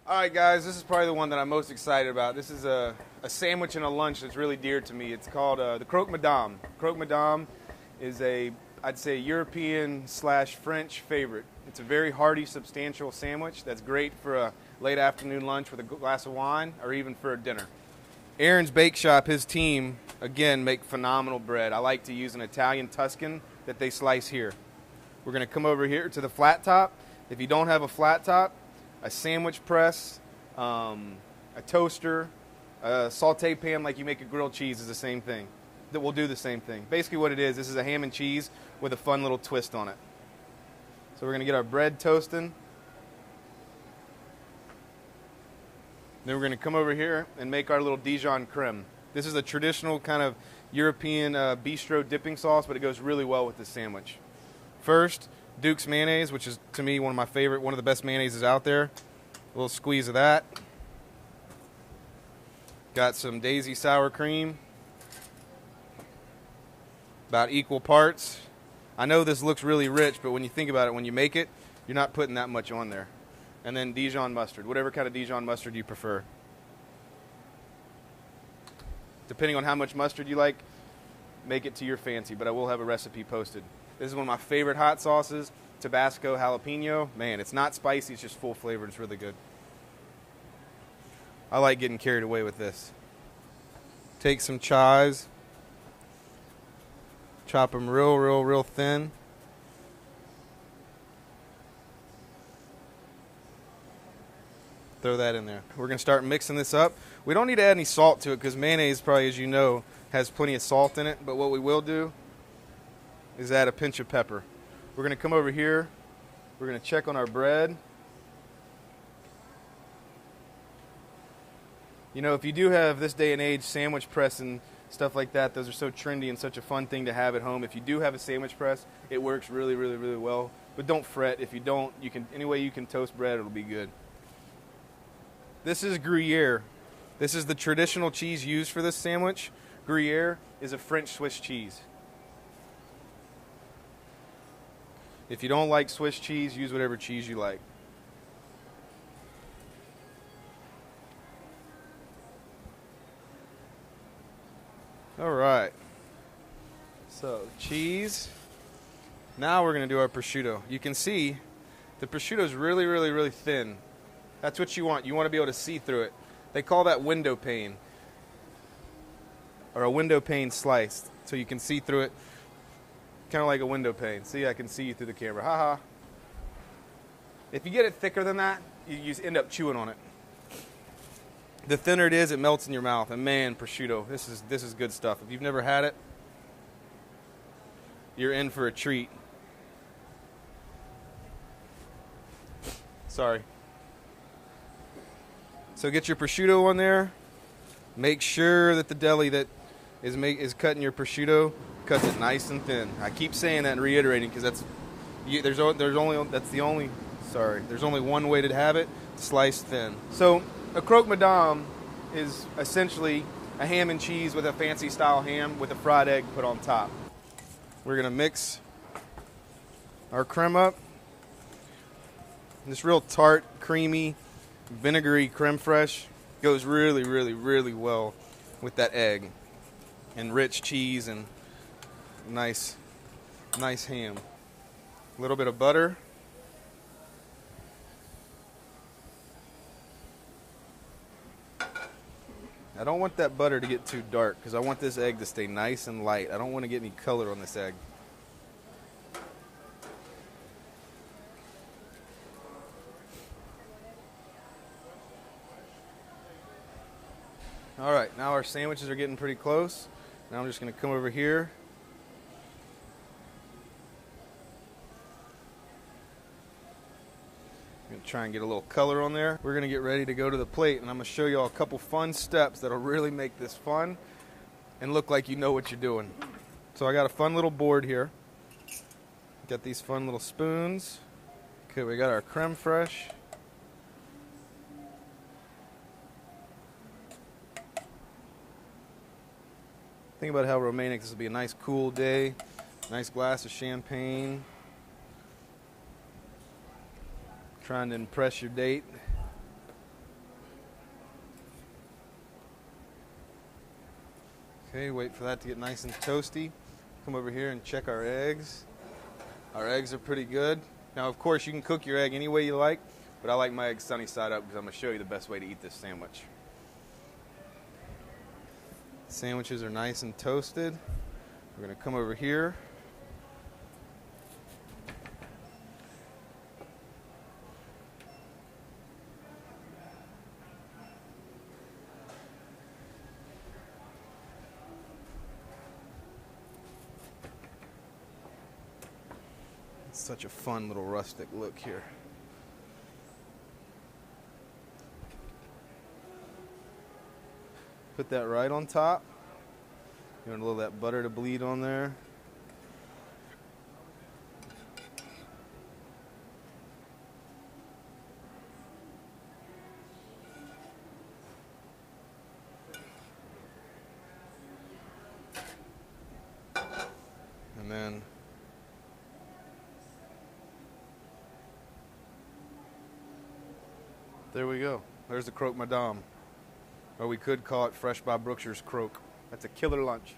All right, guys, this is probably the one that I'm most excited about. This is a sandwich and a lunch that's really dear to me. It's called the Croque Madame. Croque Madame is I'd say, European / French favorite. It's a very hearty, substantial sandwich that's great for a late afternoon lunch with a glass of wine or even for a dinner. Aaron's Bake Shop, his team, again, make phenomenal bread. I like to use an Italian Tuscan that they slice here. We're going to come over here to the flat top. If you don't have a flat top, a sandwich press, a toaster, a saute pan like you make a grilled cheese is the same thing. That will do the same thing. Basically what it is, this is a ham and cheese with a fun little twist on it. So we're going to get our bread toasting. Then we're going to come over here and make our little Dijon creme. This is a traditional kind of European bistro dipping sauce, but it goes really well with this sandwich. First, Duke's mayonnaise, which is, to me, one of my favorite, one of the best mayonnaises out there. A little squeeze of that. Got some Daisy sour cream. About equal parts. I know this looks really rich, but when you think about it, when you make it, you're not putting that much on there. And then Dijon mustard, whatever kind of Dijon mustard you prefer. Depending on how much mustard you like, make it to your fancy, but I will have a recipe posted. This is one of my favorite hot sauces, Tabasco jalapeno. Man, it's not spicy, it's just full flavor. It's really good. I like getting carried away with this. Take some chives. Chop them real thin. Throw that in there. We're going to start mixing this up. We don't need to add any salt to it because mayonnaise, probably as you know, has plenty of salt in it. But what we will do is add a pinch of pepper. We're going to come over here. We're going to check on our bread. You know, if you do have this day and age sandwich press and stuff like that, those are so trendy and such a fun thing to have at home. If you do have a sandwich press, it works really well. But don't fret. If you don't, you can any way you can toast bread, it'll be good. This is Gruyere. This is the traditional cheese used for this sandwich. Gruyere is a French Swiss cheese. If you don't like Swiss cheese, use whatever cheese you like. All right. So, cheese. Now we're going to do our prosciutto. You can see the prosciutto is really thin. That's what you want. You want to be able to see through it. They call that window pane. Or a window pane slice. So you can see through it. Kind of like a window pane. See, I can see you through the camera. Haha. If you get it thicker than that, you just end up chewing on it. The thinner it is, it melts in your mouth. And man, prosciutto, this is good stuff. If you've never had it, you're in for a treat. Sorry. So get your prosciutto on there. Make sure that the deli that is cutting your prosciutto cuts it nice and thin. I keep saying that and reiterating because there's only one way to have it, sliced thin. So a Croque Madame is essentially a ham and cheese with a fancy style ham with a fried egg put on top. We're going to mix our creme up. This real tart, creamy, vinegary creme fraiche goes really well with that egg and rich cheese and nice ham. A little bit of butter. I don't want that butter to get too dark because I want this egg to stay nice and light. I don't want to get any color on this egg. All right, now our sandwiches are getting pretty close. Now I'm just going to come over here. I'm going to try and get a little color on there. We're going to get ready to go to the plate, and I'm going to show you all a couple fun steps that'll really make this fun and look like you know what you're doing. So I got a fun little board here. Got these fun little spoons. Okay, we got our creme fraiche. Think about how romantic this will be. A nice cool day, nice glass of champagne. Trying to impress your date. Okay, wait for that to get nice and toasty. Come over here and check our eggs. Our eggs are pretty good. Now, of course, you can cook your egg any way you like, but I like my eggs sunny side up because I'm going to show you the best way to eat this sandwich. Sandwiches are nice and toasted. We're going to come over here. It's such a fun little rustic look here. Put that right on top. You want a little of that butter to bleed on there. And then there we go. There's the Croque Madame. Or we could call it Fresh by Brookshire's Croque. That's a killer lunch.